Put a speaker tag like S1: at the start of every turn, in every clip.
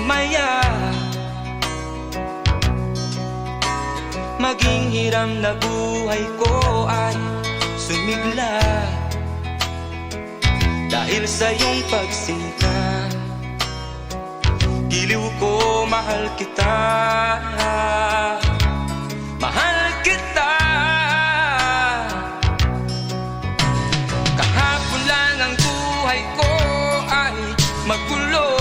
S1: sumaya. Maging hiram na buhay ko ay sumigla dahil sa iyong pagsinta. Giliw ko, mahal kita, mahal kita. Kahapon lang ang buhay ko ay magulo,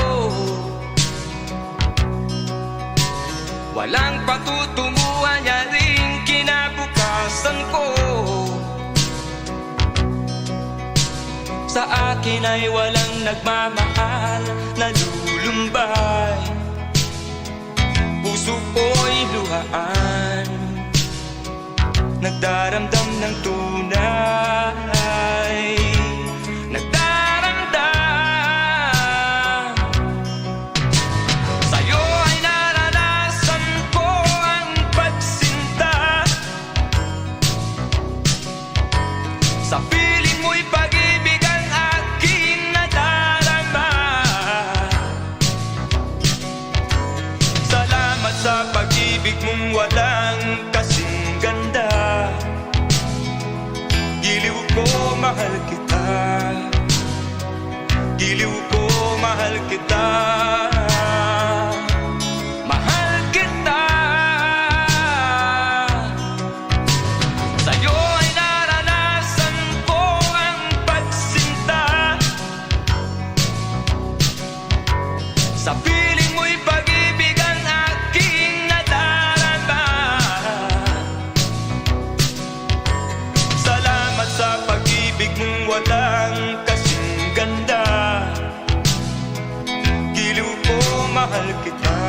S1: walang patutunguhan niya rin kinabukasan ko. Sa akin ay walang nagmamahal na lulumbay, puso ko'y luhaan, nagdaramdam ng tunay, nagdaramdam. Sa'yo ay naranasan ko ang pagsinta, sa piling mo'y pag-ibig ang aking nadarama. Salamat sa pag-ibig mong walang kasing ganda. Giliw ko, mahal kita, giliw ko, mahal kita, mahal kita. Sa'yo ay naranasan ko ang pagsinta, sa piling mo'y pag-ibig ang aking nadarama. Salamat sa pag-ibig mong walang kasing ganda. Giliw ko, mahal kita,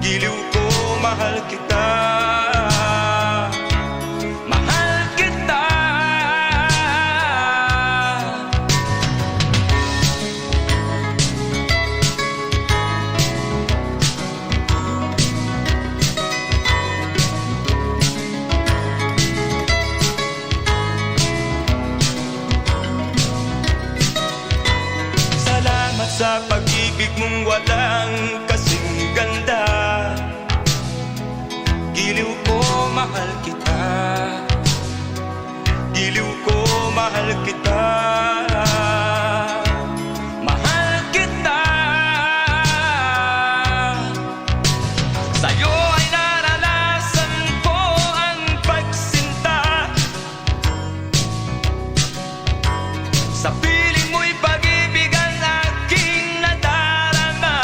S1: giliw ko, mahal kita, mahal kita. Salamat sa pag-ibig mong walang kasing ganda. Giliw ko, mahal kita, giliw ko, mahal kita, mahal kita. Sa'yo ay naranasan ko ang pagsinta, sa piling mo'y pag-ibig ang aking nadarama.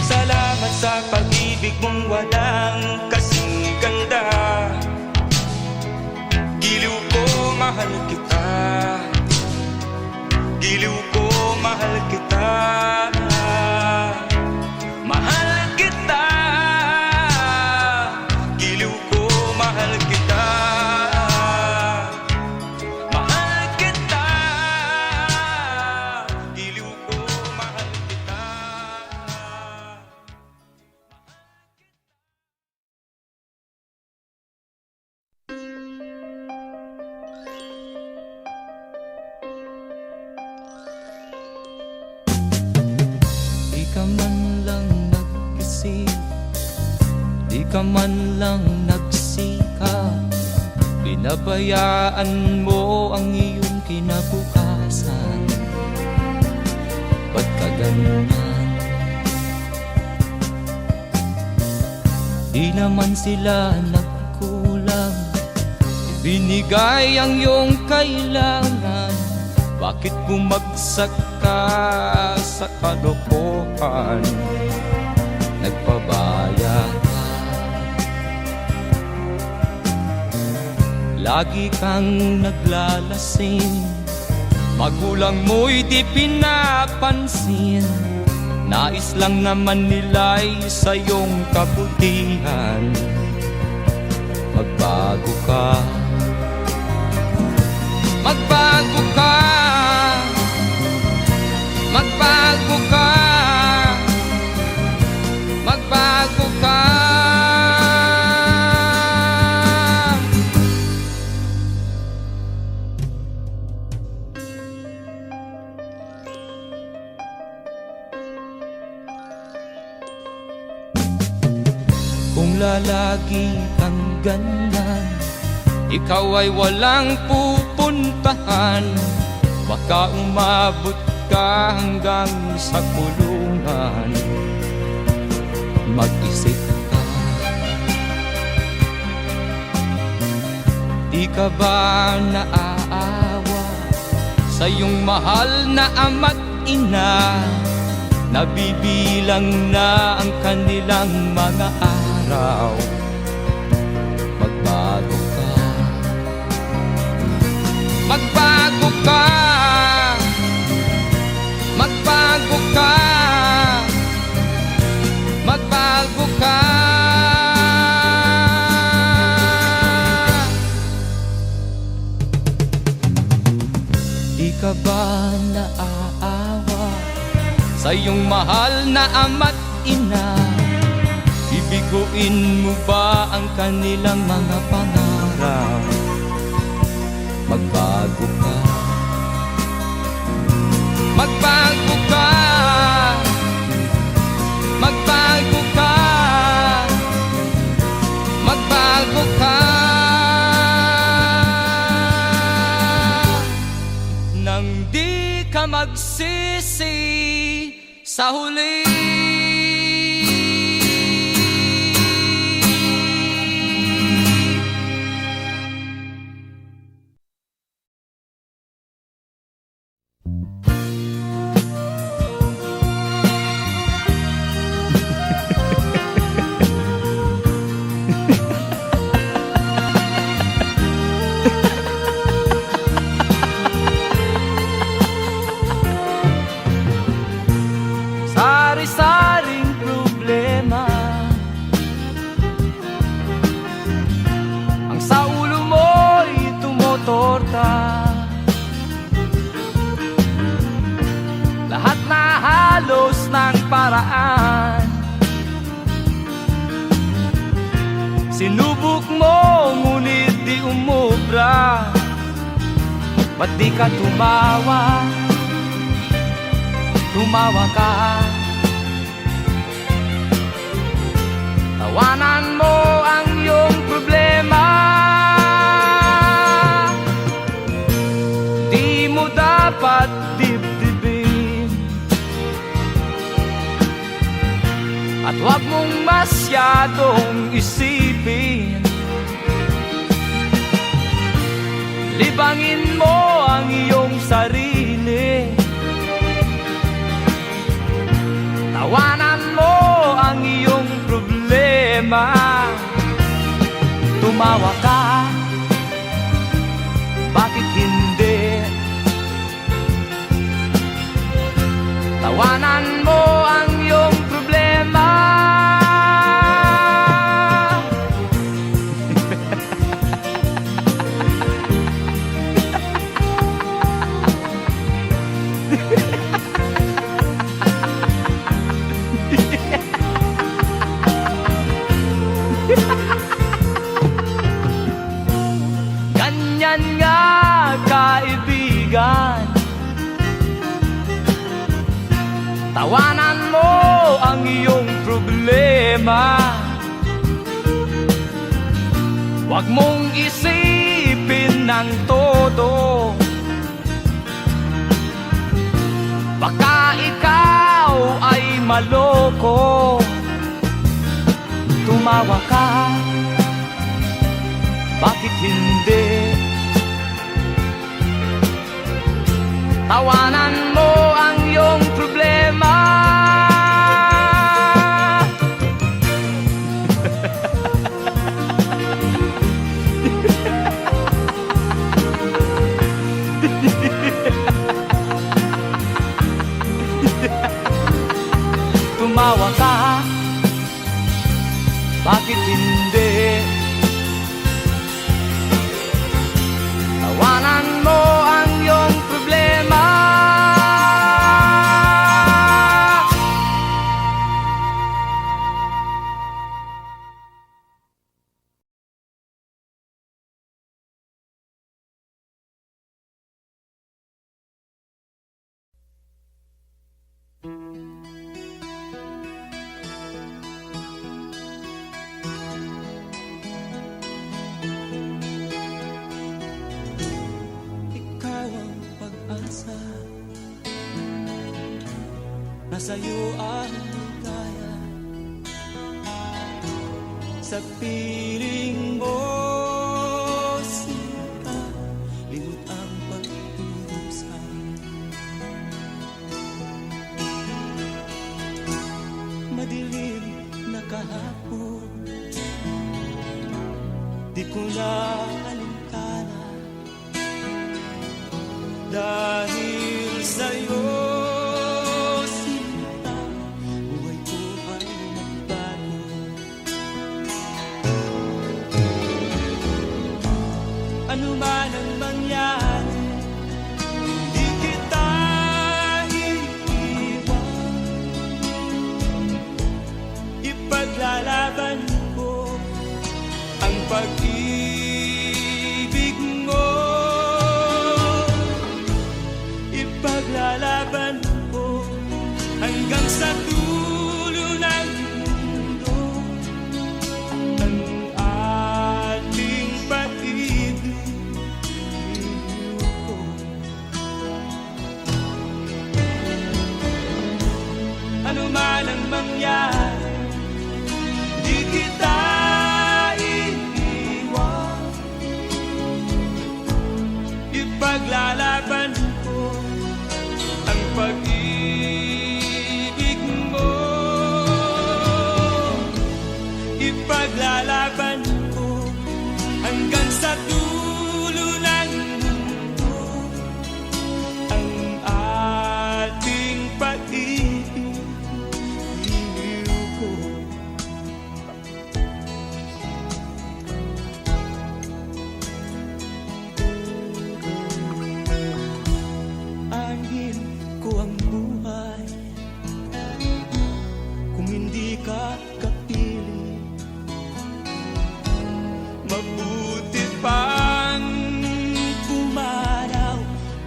S1: Salamat sa pag-ibig mong walang kasing ganda. Giliw ko, mahal kita, giliw ko, mahal kita, mahal kita. Giliw ko, mahal kita, mahal kita. Giliw ko, mahal kita. Di ka man lang nag-isip, di ka man lang nagsikap, pinabayaan mo ang iyong kinabukasan. Ba't ka ganyan? Di naman sila nagkulang, ibinigay ang iyong kailangan. Bakit bumagsak ka sa kalokohan? Nagpabaya ka, lagi kang naglalasing, magulang mo'y di pinapansin. Nais lang naman nila'y sa iyong kabutihan. Magbago ka, magbago ka, magbago ka, magbago ka. simula lagi kang ganyan. Ikaw ay walang pupuntahan, baka umabot ka hanggang sa kulungan. Mag-isip ka, di ka ba naaawa sa iyong mahal na ama't ina? Nabibilang na ang kanilang mga araw. Magbago ka, magbago ka, magbago ka, magbago ka. Di ka ba naaawa sa iyong mahal na ama't ina? Bibiguin mo ba ang kanilang mga pangarap? Magbago ka, magbago ka, magbago ka, magbago ka. Nang di ka magsisi sa huli. Sari-saring problema ang sa ulo mo'y tumotorta. Lahat na halos ng paraan sinubok mo, ngunit di umubra. Ba't di ka tumawa? Tumawa ka, tawanan mo ang iyong problema. Di mo dapat dibdibin, at huwag mong masyadong isipin. Libangin mo ang iyong sarili, tawanan mo ang iyong problema. Tumawa ka, bakit hindi? Tawanan mo ang iyong problema. Ganyan nga, kaibigan, tawanan mo ang iyong problema. Huwag mong isipin ng todo, baka ikaw ay maloko. Tumawa ka, bakit hindi? Tawanan mo ang iyong problema. Tumawa ka, bakit hindi? Tawanan mo ang iyong problema.
S2: sa'yo ang ligaya. Sa piling mo, sinta, limot ang pagdurusa. Madilim na kahapon, di ko na alintana, dahil sa'yo, sinta, buhay ko ay nagbago. Ano man ang mangyari, di kita iiwan. Ipaglalaban ko ang pag-ibig mo. Ipaglalaban ko hanggang sa dulo ng mundo ang ating pag-ibig ko. Ano man ang mangyari, di kita iiwan. Ipaglalaban ko ang pag-ibig mo. Ipaglalaban ko hanggang sa dulo ng mundo ang ating pag-ibig ko. Aanhin ko ang buhay kung hindi ka kapili. Mabuti pang pumanaw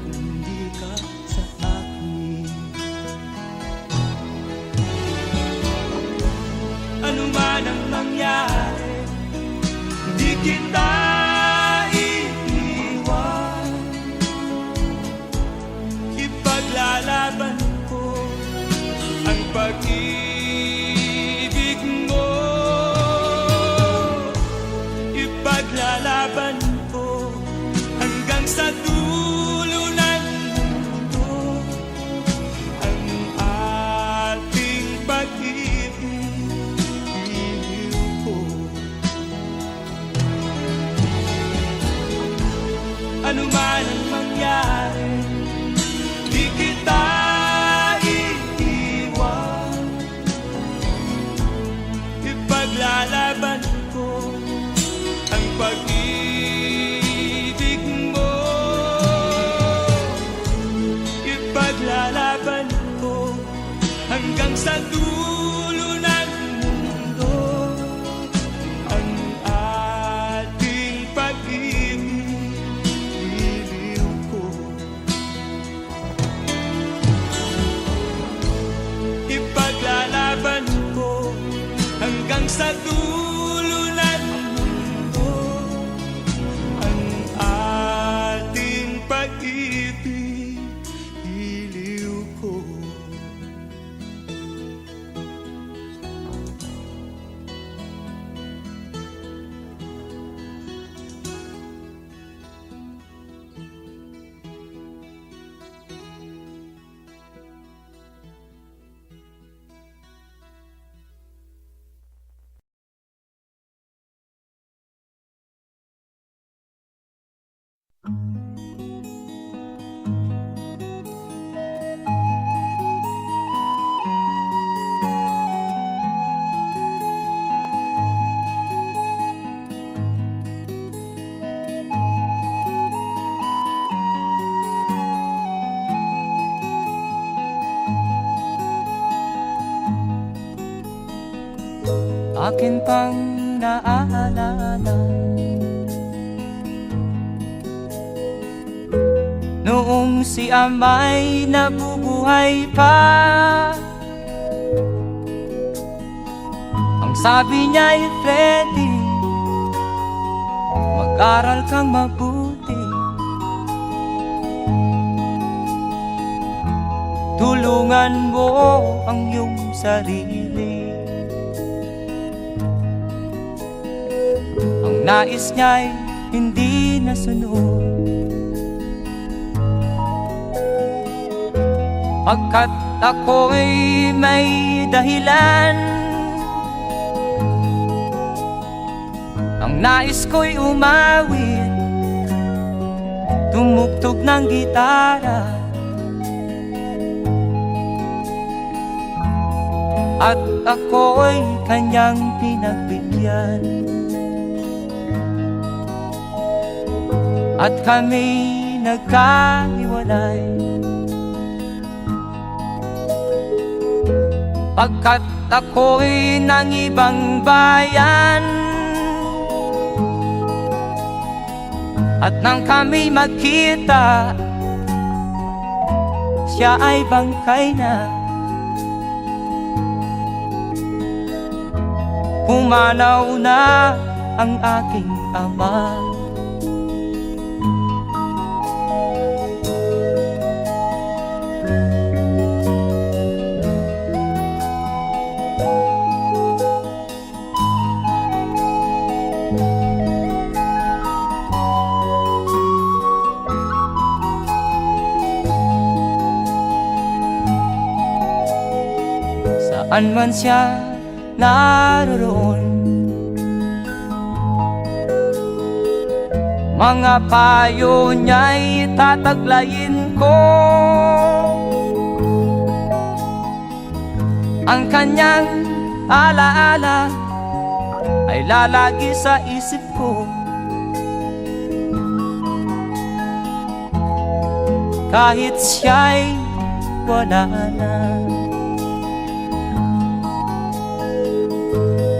S2: kung hindi ka sa akin. Ano man ang mangyari, di kita iiwan. Ipaglalaban ko ang pag-ibig mo. Ipaglalaban ko hanggang sa dulo ng mundo ang ating pag-ibig ko. Ano man ang mangyari, di kita iiwan. Ipaglalaban ko ang pag-ibig mo. Ipaglalaban ko hanggang sa dulo ng mundo ang ating pag-ibig ko. Ipaglalaban ko hanggang sa dulo ng mundo ang ating pag-ibig ko.
S1: Akin pang naaalala noong si ama'y nabubuhay pa. Ang sabi niya'y Freddy, mag-aral kang mabuti. Tulungan mo ang iyong sarili. Ang nais niya'y hindi nasunod, pagkat ako'y may dahilan. Ang nais ko'y umawit, tumugtog ng gitara, at ako'y kanyang pinagbigyan. At kami nagkahiwalay, pagkat ako'y ng ibang bayan. At nang kami magkita, siya ay bangkay na. Pumanaw na ang aking ama. Saan man siya naroroon, mga payo niya'y tataglayin ko. Ang kanyang alaala ay lalagi sa isip ko, kahit siya'y wala na.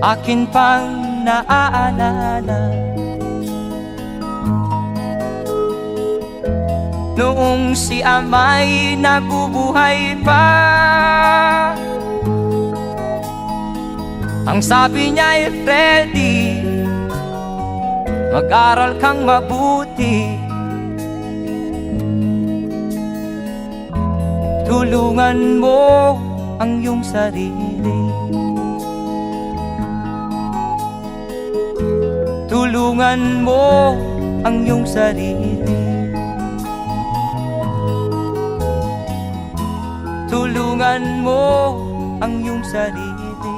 S1: Akin pang naaalala noong si ama'y nabubuhay pa. Ang sabi niya'y, Freddy, mag-aral kang mabuti, tulungan mo ang iyong sarili. Tulungan mo ang iyong sarili. Tulungan mo ang iyong sarili.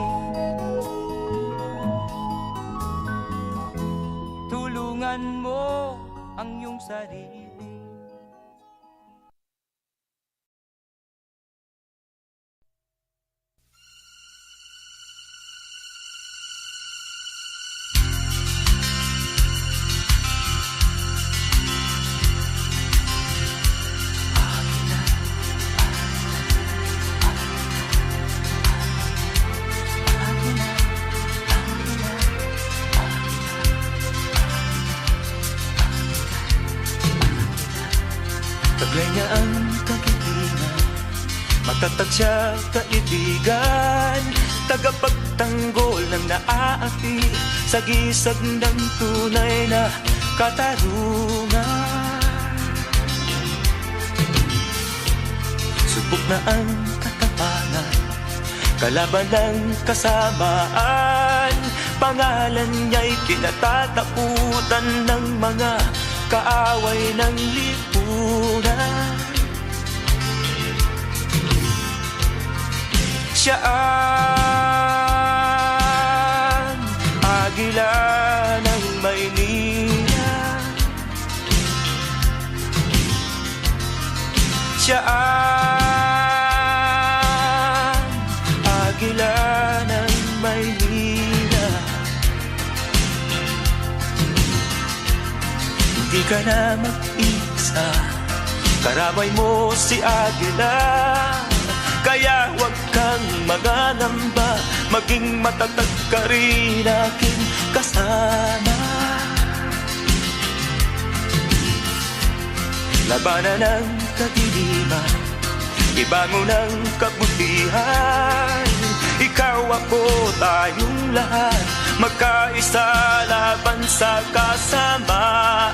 S1: Tulungan mo ang iyong sarili.
S2: Taglay niya ang kagitingan, matatag siya kaibigan, tagapagtanggol ng naaapi sa gisag ng tunay na katarungan. Subok na ang katapangan, kalaban ng kasamaan, pangalan niya'y kinatatakutan ng mga kaaway ng lipunan. Siya ang agila ng Maynila. Siya ang agila ng Maynila. Hindi ka na mag-isa, karamay mo si Agila. Kaya huwag kang magangamba, maging matatag ka rin aking kasama. Labanan ng kadiliman, ibangon ng kabutihan. Ikaw ako, tayong lahat, magkaisa laban sa kasamaan.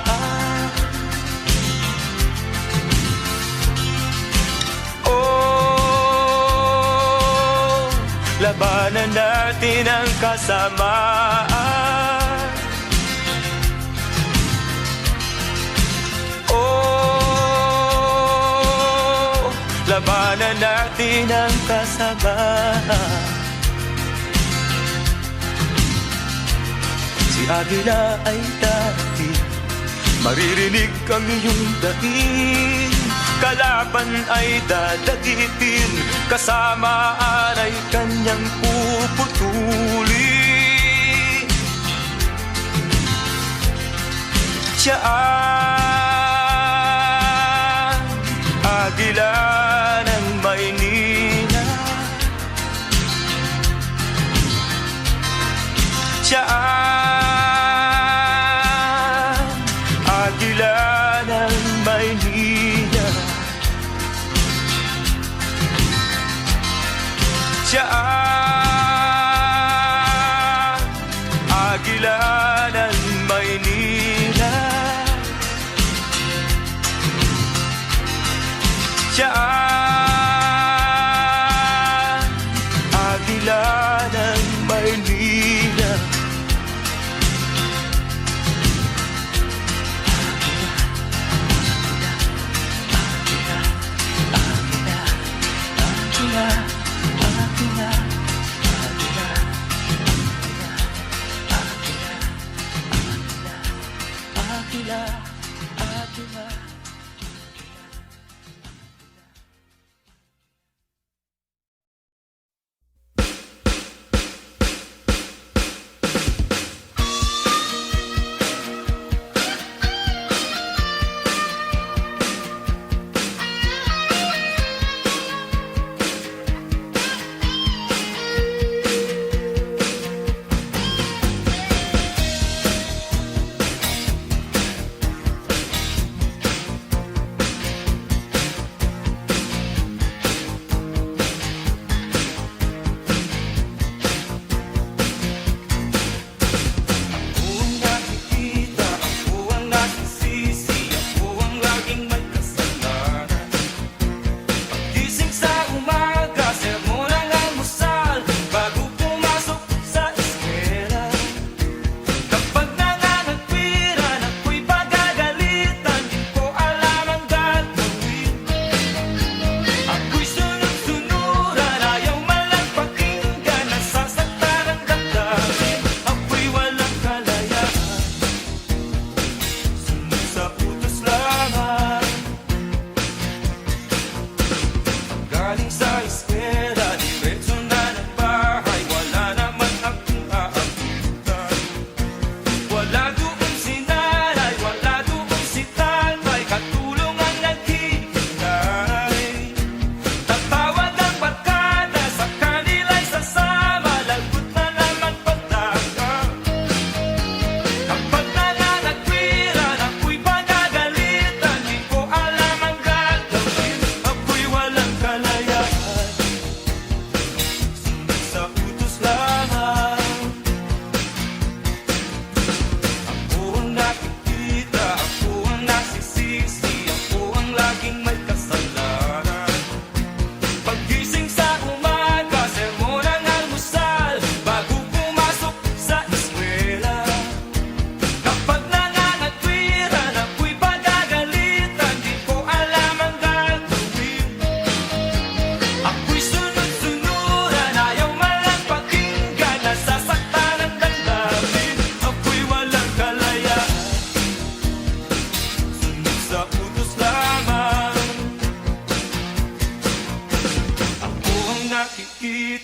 S2: Oh, labanan natin ang kasamaan. Oh, labanan natin ang kasamaan. Si Agila ay dati, maririnig ang iyong daing. Kalaban ay dadagitin, kasamaan ay kanyang puputulin. Siya ang Agila ng Maynila. Siya ang Agila ng Maynila. Siya ang Agila ng Maynila. Siya ang Agila ng Maynila.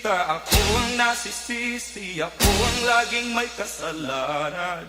S3: Ako ang nasisisi, ako ang laging may kasalanan.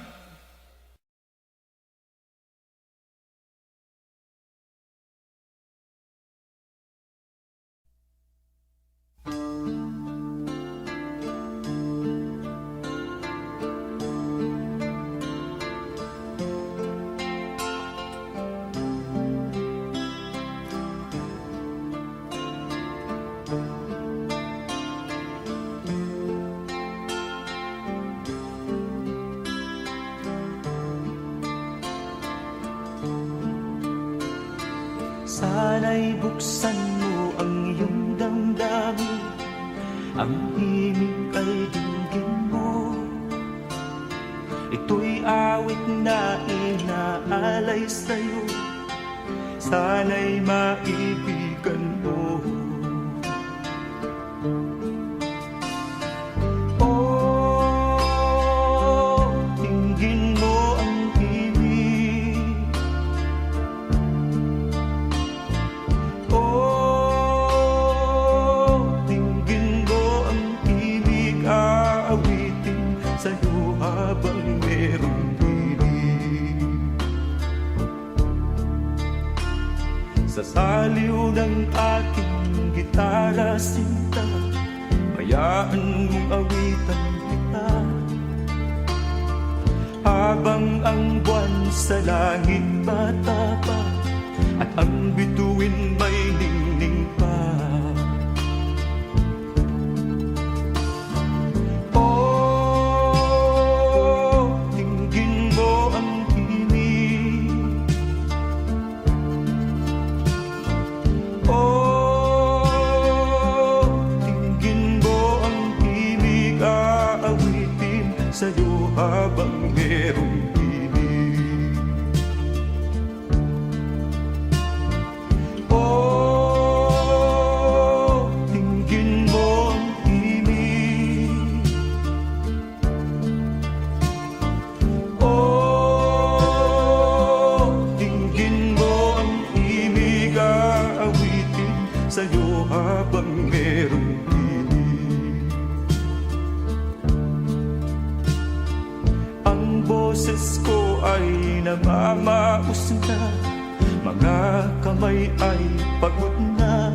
S2: Sana'y buksan mo ang iyong damdamin ang himig ay dinggin mo. Ito'y awit na inaalay sa'yo, sana'y maibigan mo. Oh, dinggin mo ang himig. Oh, dinggin mo ang himig, aawitin sa'yo habang merong himig. Sa saliw ng aking gitara sinta, hayaan mong awitan kita, habang ang buwan sa langit matapat at ang bituin may ningning pa. Oh, dinggin mo ang himig. Oh, dinggin mo ang himig, aawitin sa'yo habang merong himig. Oh, dinggin mo ang himig. Oh, dinggin mo ang himig, aawitin sa'yo habang merong himig. Ang boses ko ay namamaos na, mga kamay ay pagod na.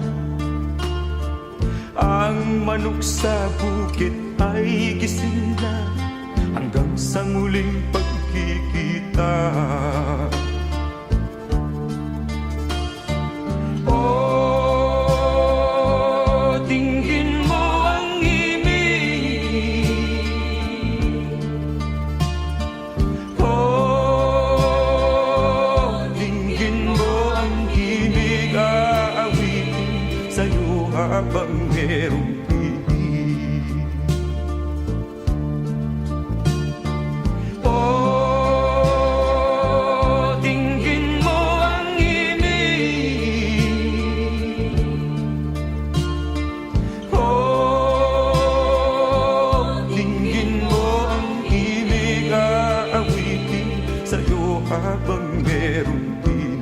S2: Ang manok sa bukid ay gising na, hanggang sa muling pagkikita. Oh, dinggin mo ang himig. Oh, dinggin mo ang himig, aawitin sa'yo habang merong himig. Oh, dinggin mo ang himig. Oh, dinggin mo ang himig, aawitin sa'yo habang merong himig.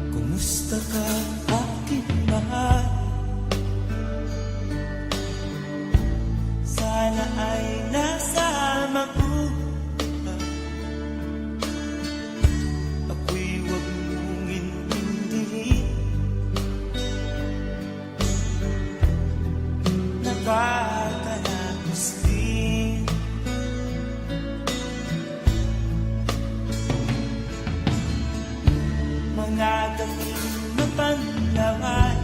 S2: Kumusta ka, aking mahal? Sana ay nasa mabuhay. Ako'y huwag mong intindihin, nakakalatos din. Mga daming na panlaway,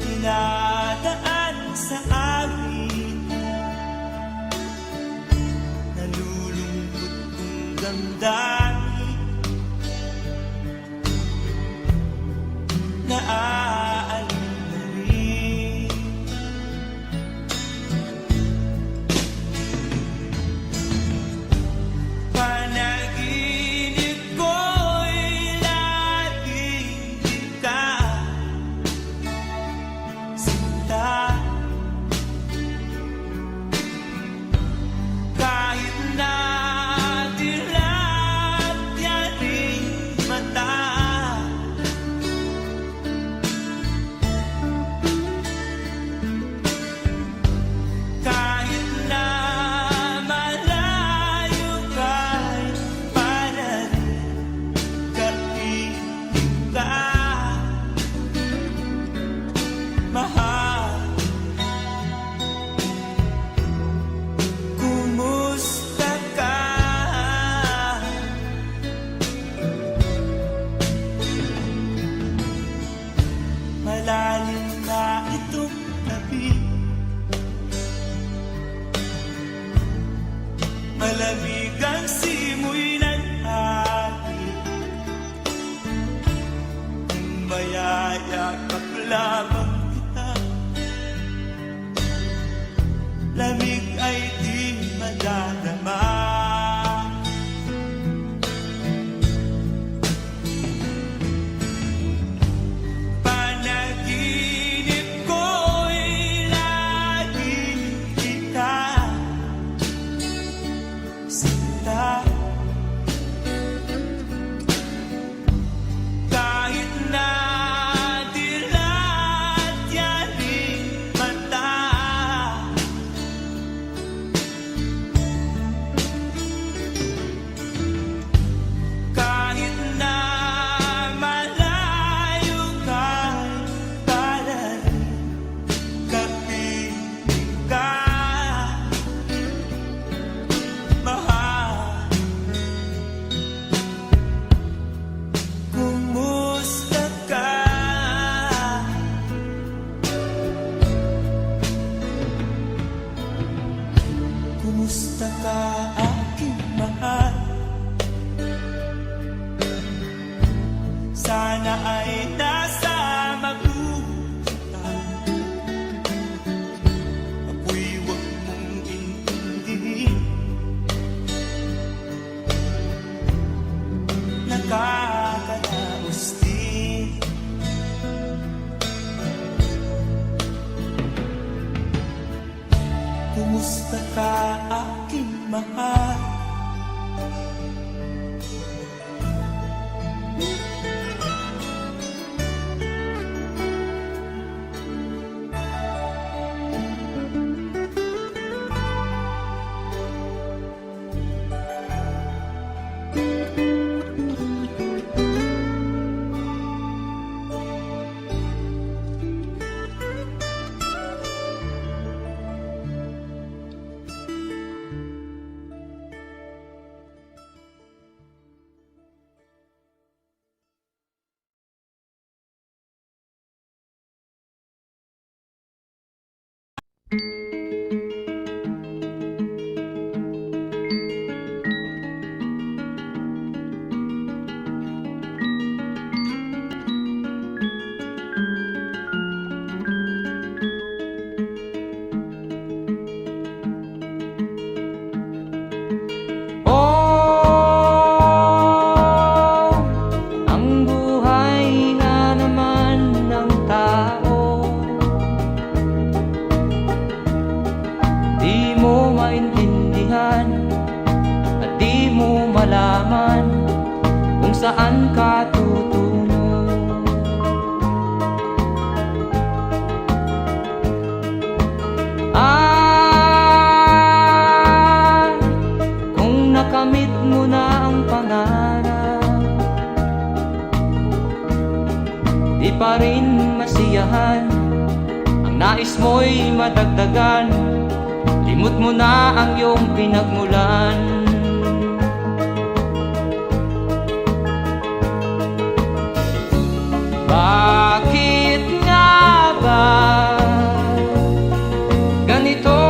S2: dinadaan sa amin, nalulungkot kong damdamin, naaalala malalim na itong gabi, malamig ang simoy ng hangin, kung mayayakap lamang kita, lamig ay di madadama. Panaginip ko'y lagi kita sinta, kahit na dilat yaring mata, kahit na malayo ka'y palarin, kapiling ka, mahal. Kumusta ka? Kumusta ka, aking mahal? Sana ay nasa mabuti ka. Ako'y huwag mong intindihin, nakakalaos din. Kumusta ka, aking mahal?
S1: Oh, ang buhay nga naman ng tao, di mo maintindihan at di mo malaman kung saan ka tutungo. Kung nakamit mo na ang pangarap, di pa rin masiyahan, ang nais mo'y madagdagan, limot mo na ang iyong pinagmulan. Bakit nga ba ganito?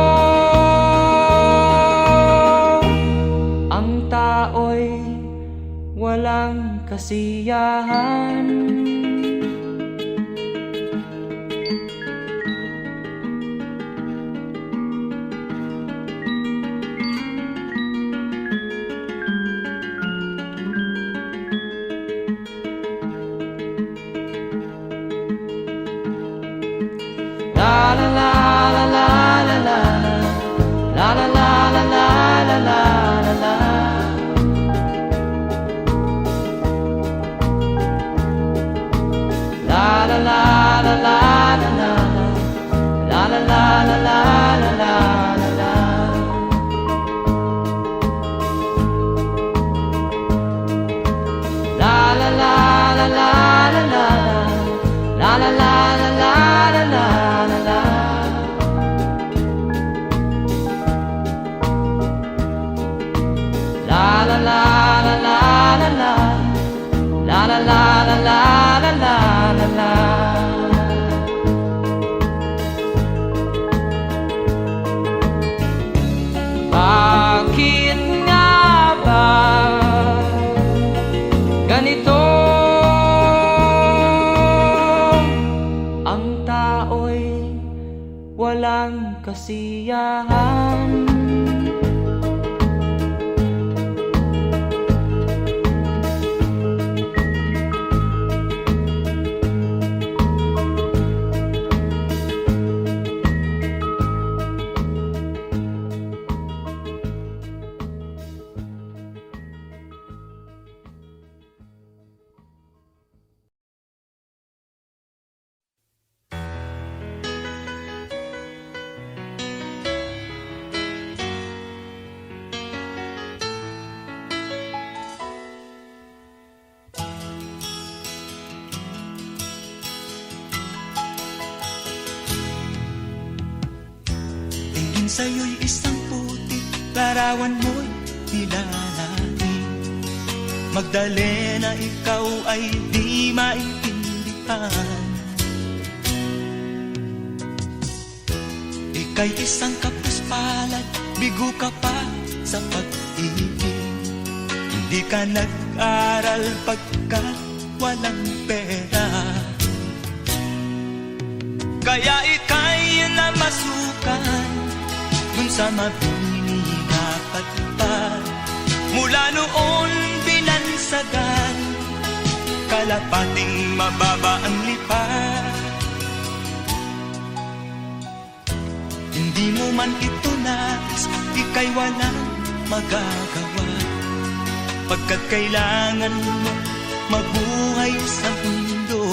S1: Ang tao'y walang kasiyahan. La la la la la la la la la la la la la la la. La la la la la la la la la la la la la la. La la la la la la la la la la la la la la. La la la la la la la la la la la la la la la. walang kasiyahan.
S2: Tingin sa'yo'y isang putik, larawan mo'y nilalaki. Magdalena, ikaw ay di maintindihan. Ika'y isang kapuspalad, bigo ka pa sa pag-ibig. Hindi ka nag-aral pagkat walang pera. Kaya ika'y namasukan dun sa mabini na patpad. Mula noon binansagan, kalapating mababa ang lipad. Hindi mo man ito nais, ika'y walang magagawa, pagkat kailangan mo mabuhay sa mundo.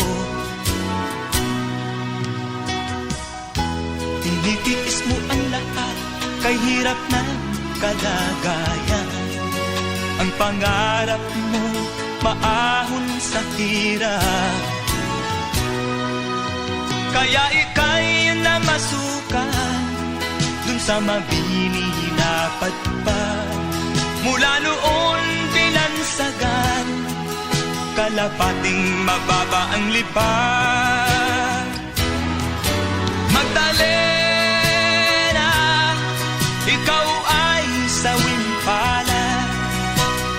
S2: Tinitiis mo ang lahat, kay hirap na kalagayan. Ang pangarap mo, maahon sa hirap. Kaya ika'y namasukan dun sa mabini na patpad. Mula noon binansagan, kalapating mababa ang lipad. Magdalena, ikaw ay sawing palad.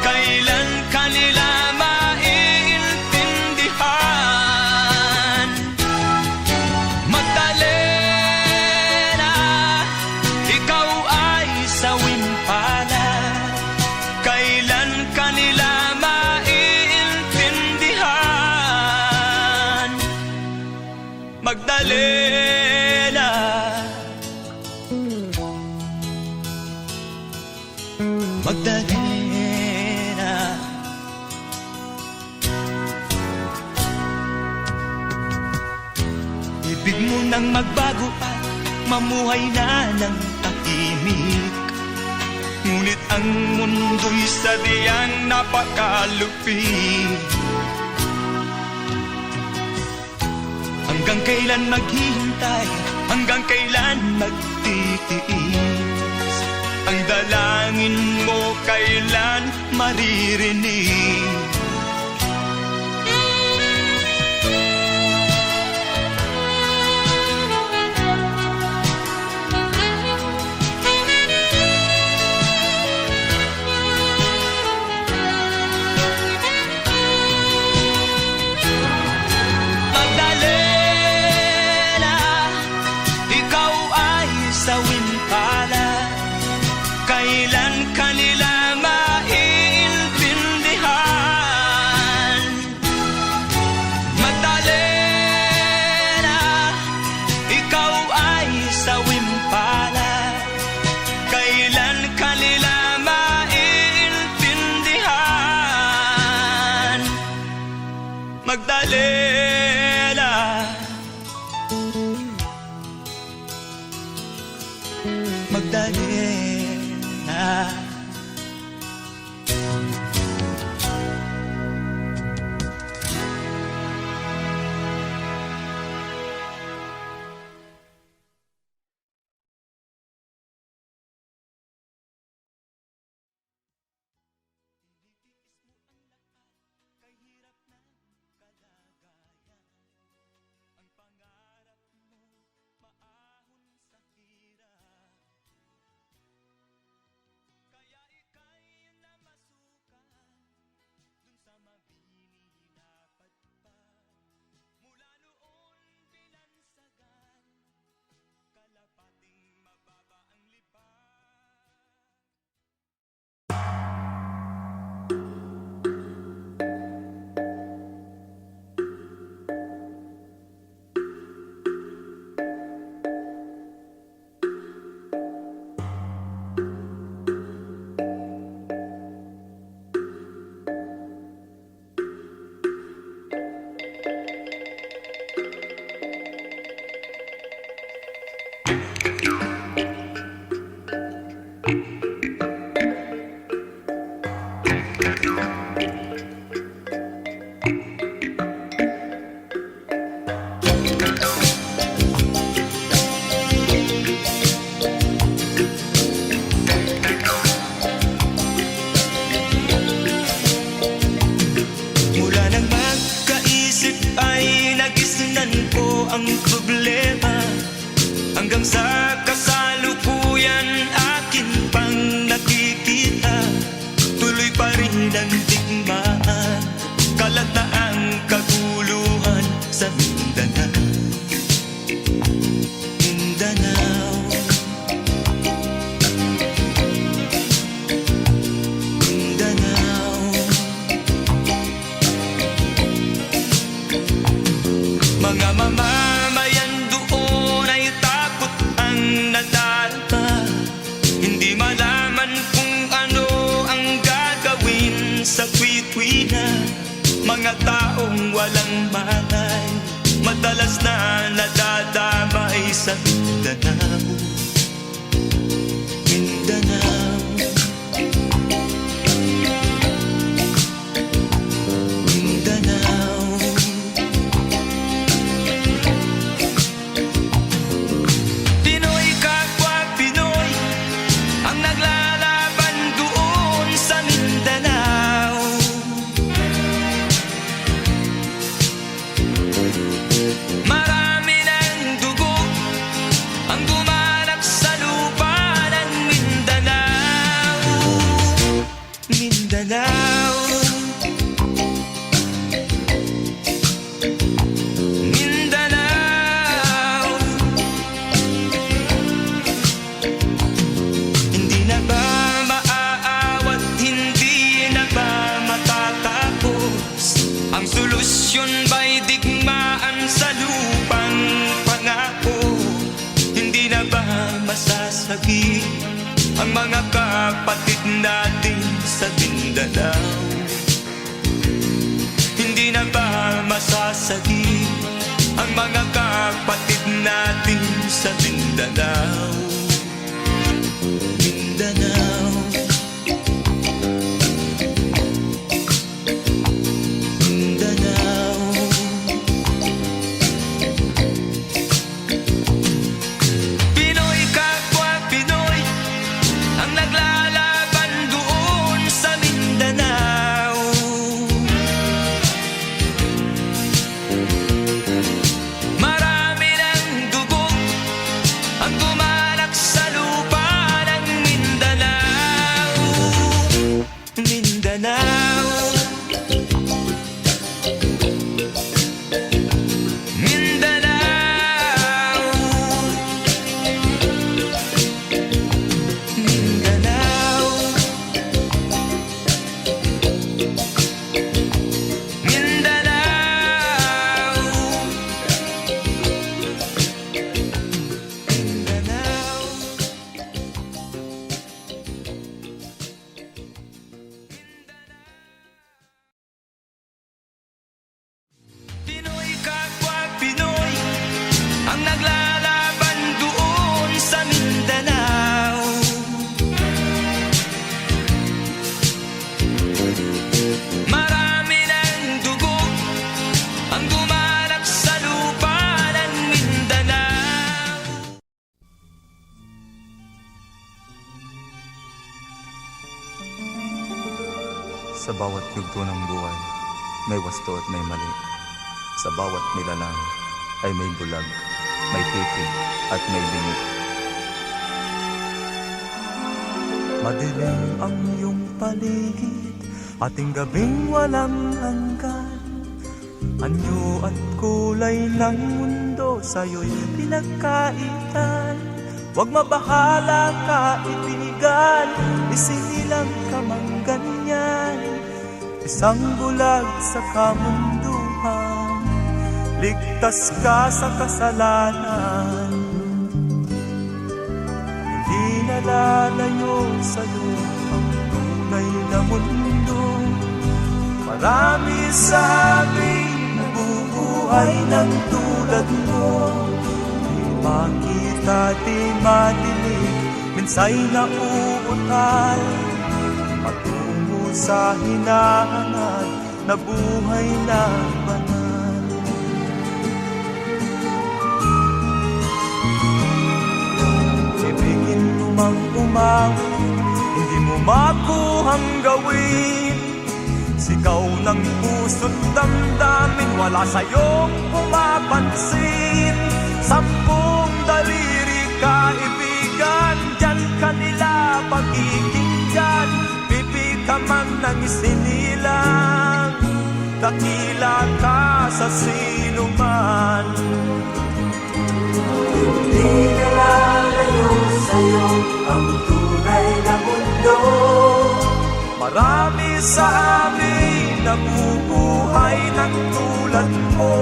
S2: Kailan kanila maiintindihan? Magdalena, ikaw ay sawing palad. Kailan kanila maiintindihan? Magdalena, Magdalena. Ibig mo nang magbago at mamuhay na ng tahimik. Ngunit ang mundo'y sadyang napakalupit. Hanggang kailan maghihintay, hanggang kailan magtitiis? Ang dalangin mo kailan maririnig? Magdalena, ikaw ay sawing palad. Kailan kanila maiintindihan? Magdalena, ikaw ay sawing palad. Kailan kanila maiintindihan? Magdalena, Magdalena. Kay hirap ng kalagayan. Mula nang magkaisip ay nagisnan ko ang problema, hanggang sa kasalukuyan akin pang nakikita. Tuloy pa rin ang digmaan, kalat na ang kaguluhan sa Mindanao. Mindanao, Mindanao. Mga mamamayan doon ay takot ang nadarama, hindi malaman kung ano ang gagawin sa tuwi-tuwi na. Mga taong walang malay, madalas na nadadamay sa Mindanao. Mindanao, Mindanao. Pinoy kapwa Pinoy ang naglalaban doon sa Mindanao. Marami ng dugo ang dumalak sa lupa ng Mindanao. Mindanao, Mindanao. Hindi na ba maaawat, hindi na ba matatapos? Ang solusyon ba'y digmaan sa lupang pangako? Hindi na ba masasagi ang mga kapatid natin sa Mindanao? Hindi na ba masasagi ang mga kapatid natin sa Mindanao? Mindanao, Mindanao. Pinoy kapwa Pinoy ang naglalaban doon sa Mindanao. Marami ng dugo ang dumalak sa lupa ng Mindanao. Mindanao, Mindanao. Mindanao, Mindanao. Mindanao. Pinoy kapwa Pinoy ang naglalaban doon sa Mindanao. Marami ng dugo ang dumalak sa lupa ng Mindanao.
S4: Sa bawat yugto ng buhay, may wasto at may mali. Sa bawat nilalang ay may bulag, may titig at may bingi. Madilim ang iyong paligid, ating gabing walang hanggan. Anyo at kulay ng mundo sa'yo'y pinagkaitan. Huwag mabahala kaibigan, isinilang ka mang ganyan. Isang bulag sa kamunduhan, ligtas ka sa kasalanan. Hindi nalalayo sa'yo ang tunay na mundo. Marami sa aming nabubuhay ng tulad mo. Di makita, di madinig, minsa'y nauuwi
S2: uutal patungo sa hinahangad na buhay na banal. Ibigin mo mang umawit, hindi mo makuhang gawin. Sigaw ng puso't damdamin, wala sa'yong pumapansin. 10 daliri kaibigan, dyan kanila pagkikinggan. Pipi ka man ng isinilang, dakila ka sa sinuman. Hindi na lalayo sa'yo ang tunay na mundo. Marami sa amin nabubuhay ng tulad mo.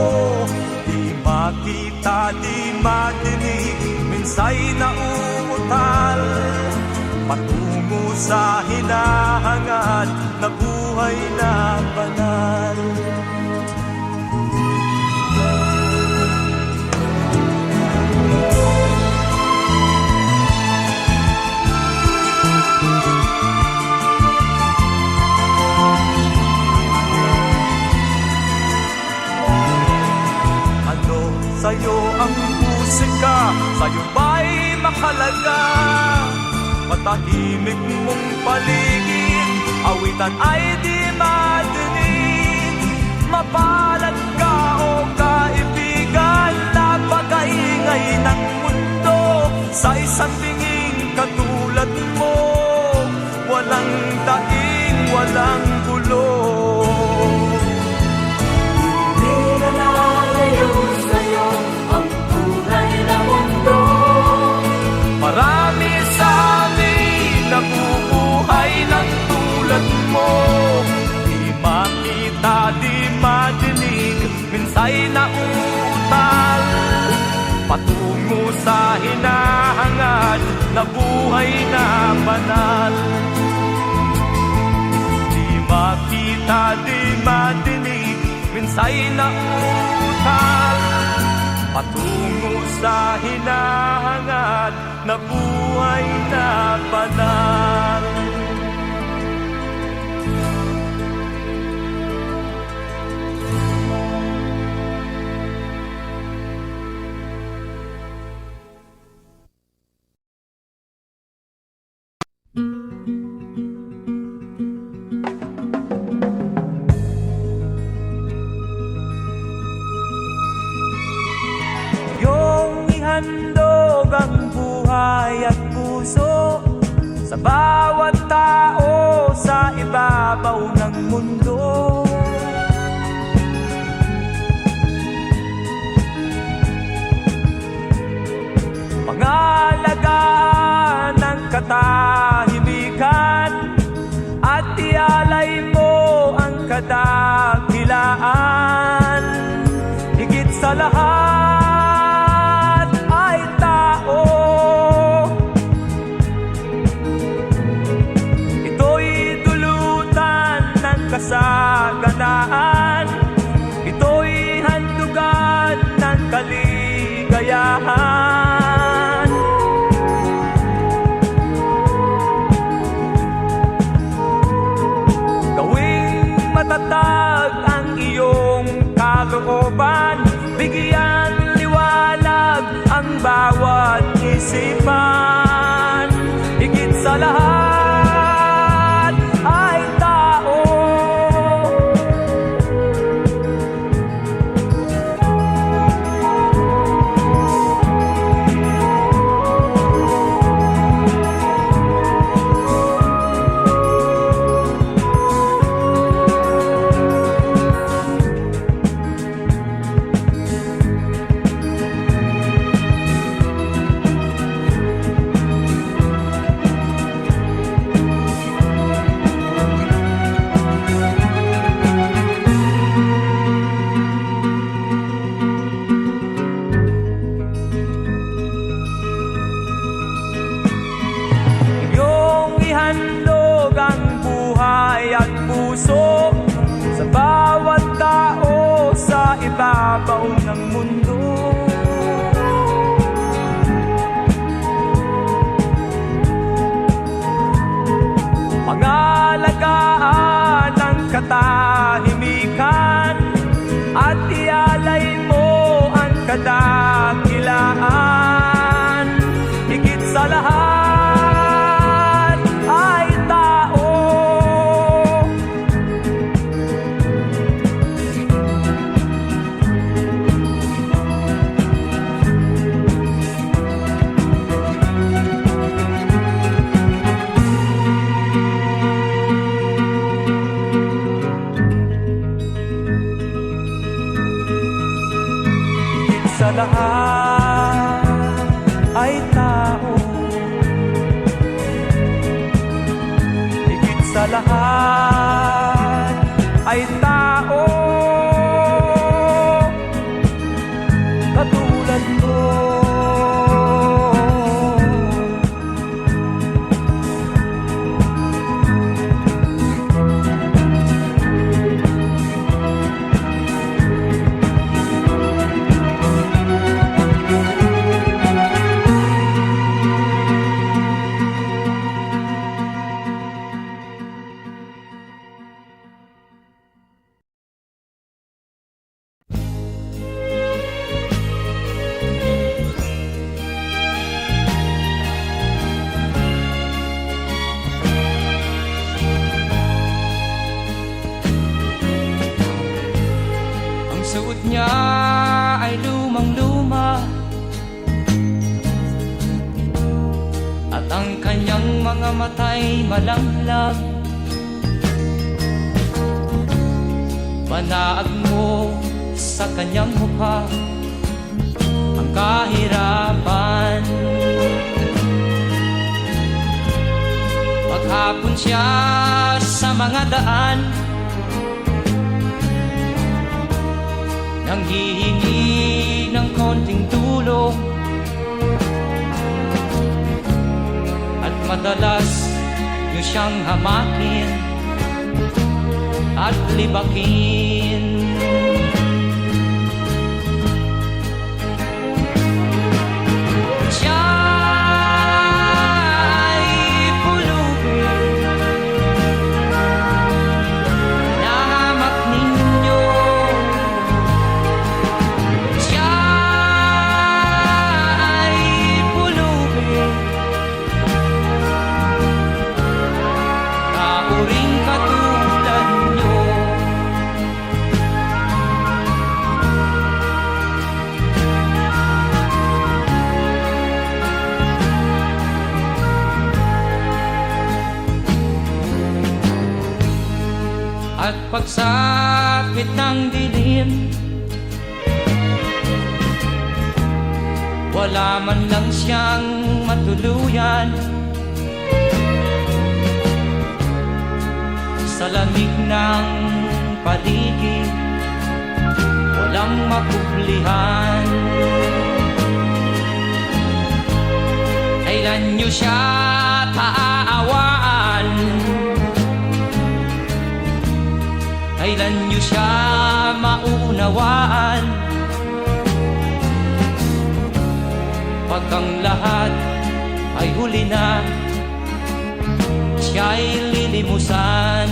S2: Di makita, di madinig, minsay nauutal patungo sa hinahangad na buhay na banal. Sa'yo ang musika, sa'yo ba'y makalaga? Matahimik mong paligid, awitan ay di madinig. Mapalad ka o kaibigan, napakaingay ng mundo. Sa isang tingin katulad mo, walang daing, walang gulo. Di na nalayo sa'yo ang tunay na mundo. Marami sa amin nabubuhay ng tulad mo. Di makita, di madinig, minsay nauutal patungo sa hinahangad na buhay na banal. Di makita, di madinig, minsay nauutal patungo sa hinahangad na buhay na banal. Handog ang buhay at puso sa bawat tao sa ibabaw ng mundo. Pangalagaan ng katahimikan at ialay mo ang kadakilaan. Higit sa lahat kasaganaan, ito'y handugan ng kaligayahan. Gawing matatag ang iyong kalooban, bigyan liwanag ang bawat isipan. Higit sa lahat ay tao. Handog ang buhay at puso sa bawat tao sa ibabaw ng mundo. sa lahat ay tao, higit sa lahat ay tao, katulad ko.
S1: Suot niya ay lumang-luma at ang kanyang mga mata'y malanglang. Panaag mo sa kanyang mukha ang kahirapan. Maghapon siya sa mga daan, nanghihingi ng konting tulong, at madalas niyo siyang hamakin at libakin. Siya'y pulubin na hamak ninyo. At pagsapit ng dilim, wala man lang siyang matuluyan. Sa lamig ng paligid, walang makublihan. Kailan niyo siya taaawaan? Kailan niyo siya maunawaan? Pag ang lahat ay huli na, siya'y lilimusan.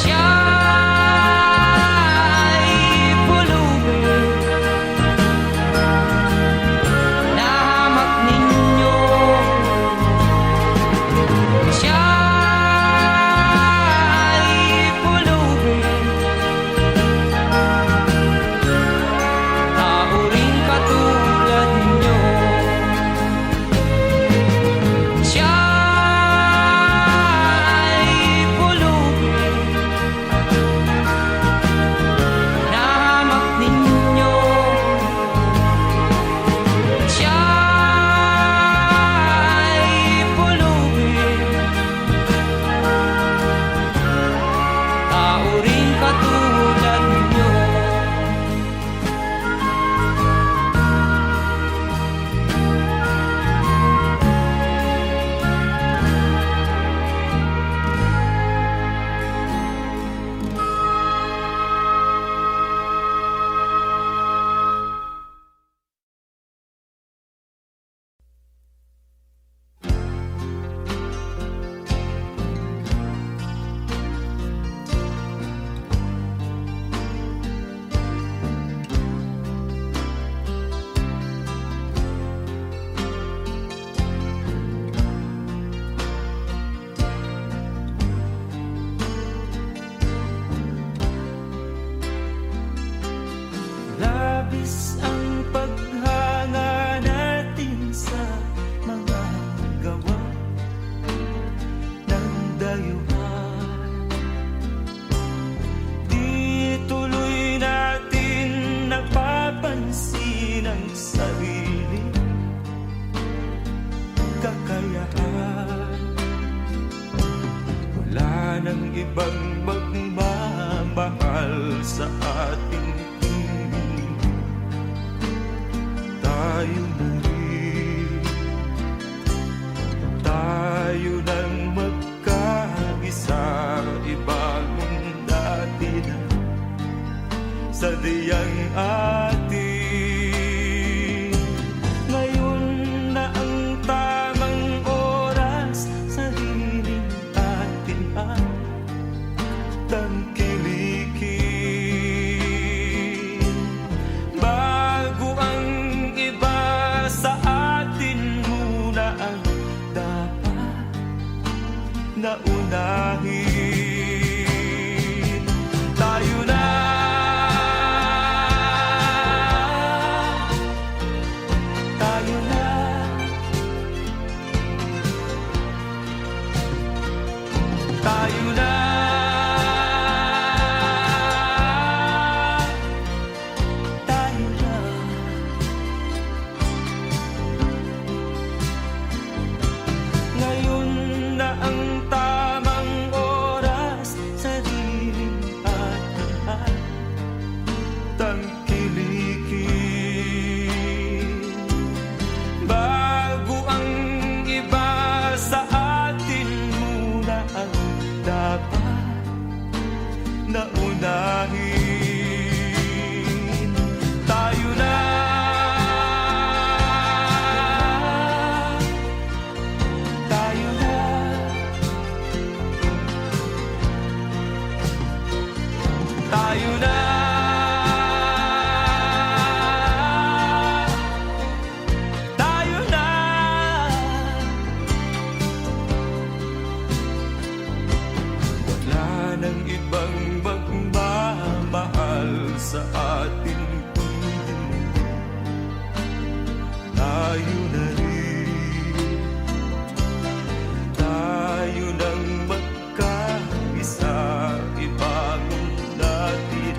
S1: Siya'y pulubin na hamak ninyo. Siya'y pulubin na uring katulad nyo.
S2: sa ating mundo. Tayo na rin, tayo nang magkaisa, ibagong dati na sadyang atin. Ngayon na ang tamang oras, sariling atin ang tangkilikin. Bago ang iba sa atin, muna ang dapat na unahin. Tayo na, tayo na, tayo na, tayo na. Ngayon na ang tamang oras, sariling atin ay tangkilikin. Bago ang iba sa atin, muna ang dapat na unahin. Tayo na, tayo na, tayo na, tayo na. Wala nang ibang magmamahal sa atin kundi tayo na rin. Tayo nang magkaisa, ibagong natin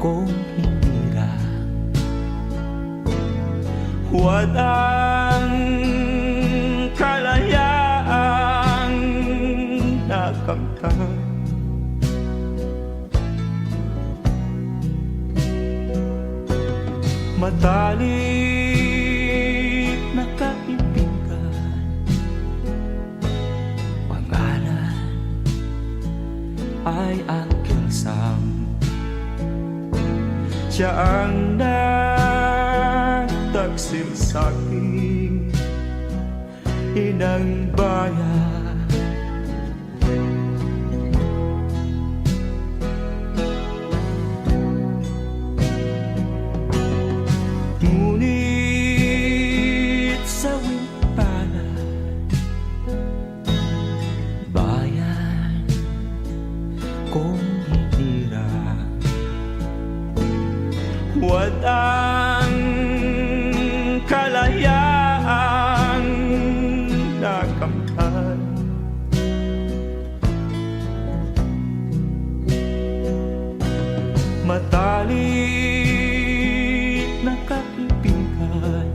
S2: kung hinira. Walang kalayaang nakamtan. Matalik na kaibigan, pangalan ay Uncle Sam. Siya ang nagtaksil sa'king inang bayan. Ngunit sa wimpanan, bayan kong hinira. Walang kalayaang nakamtan. Matalik na kaibigan,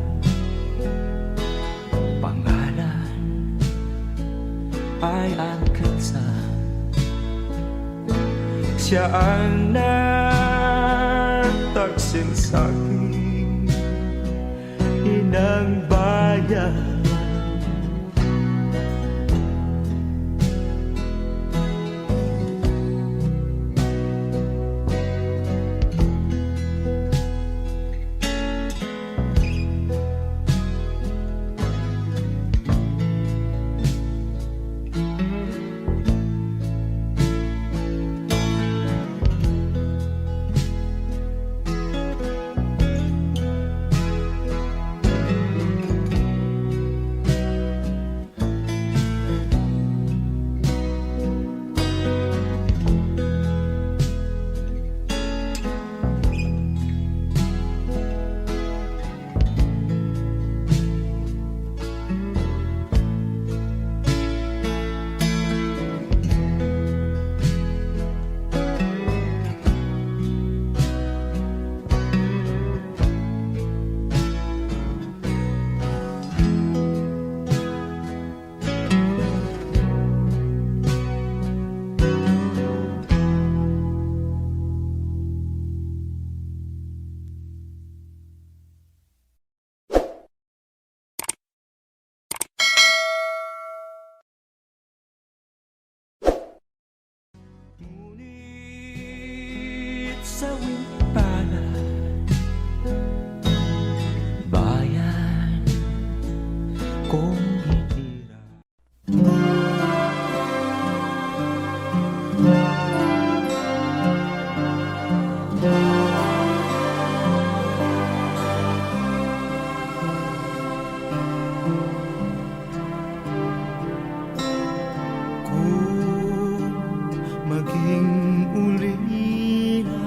S2: pangalan ay Uncle Sam. Siya ang nagtaksil sa'king inang bayan. Sa wimpanan, bayan kong hinira. Kung maging uli na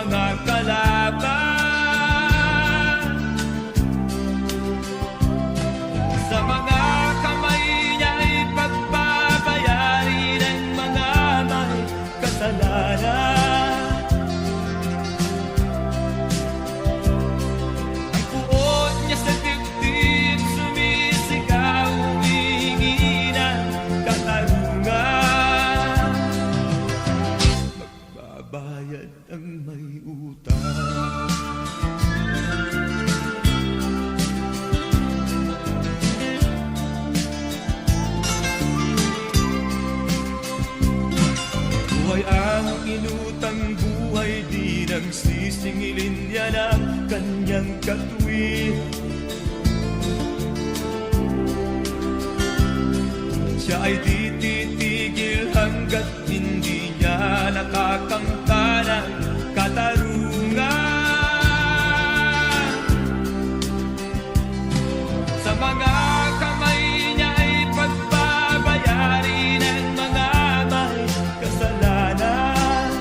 S2: mga kalaban. Sa mga kamay niya ay pagbabayari ng mga may kasalanan. Ang puot niya sa dibdib sumisigaw, humingi ng katarungan. Magbabayad ang may utang. Buhay ang inutang buhay, di nang sisingilin niya ng kanyang katuwid. Siya ay di titigil hanggat hindi niya nakakamta ng katarungan. Sa mga kamay niya ay pagbabayari ng mga may kasalanan.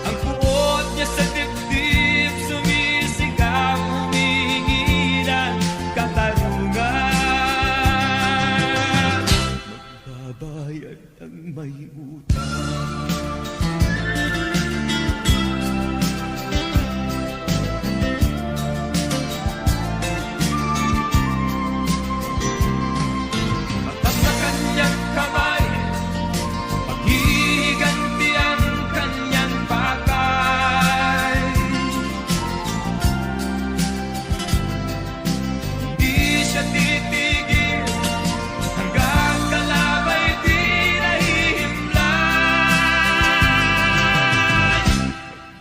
S2: Ang puot niya sa dibdib sumisigaw, humingi ng katarungan. Magbabayad ang may utang. Mata sa kanyang kamay, paghihiganti ang kanyang pakay. Hindi siya titigil hanggang kalabay di nahihimlay.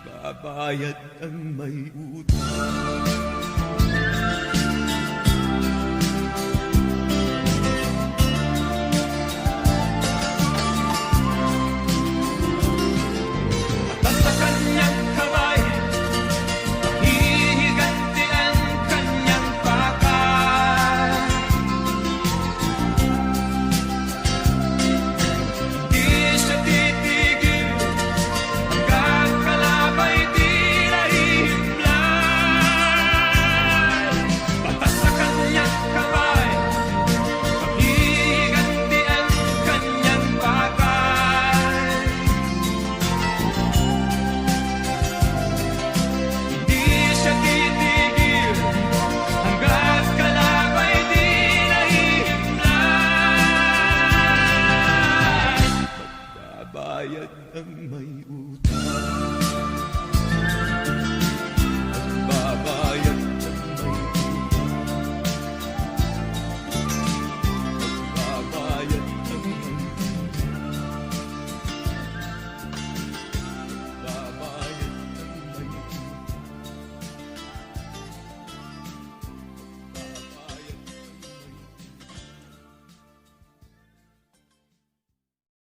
S2: Babayad ang may utang.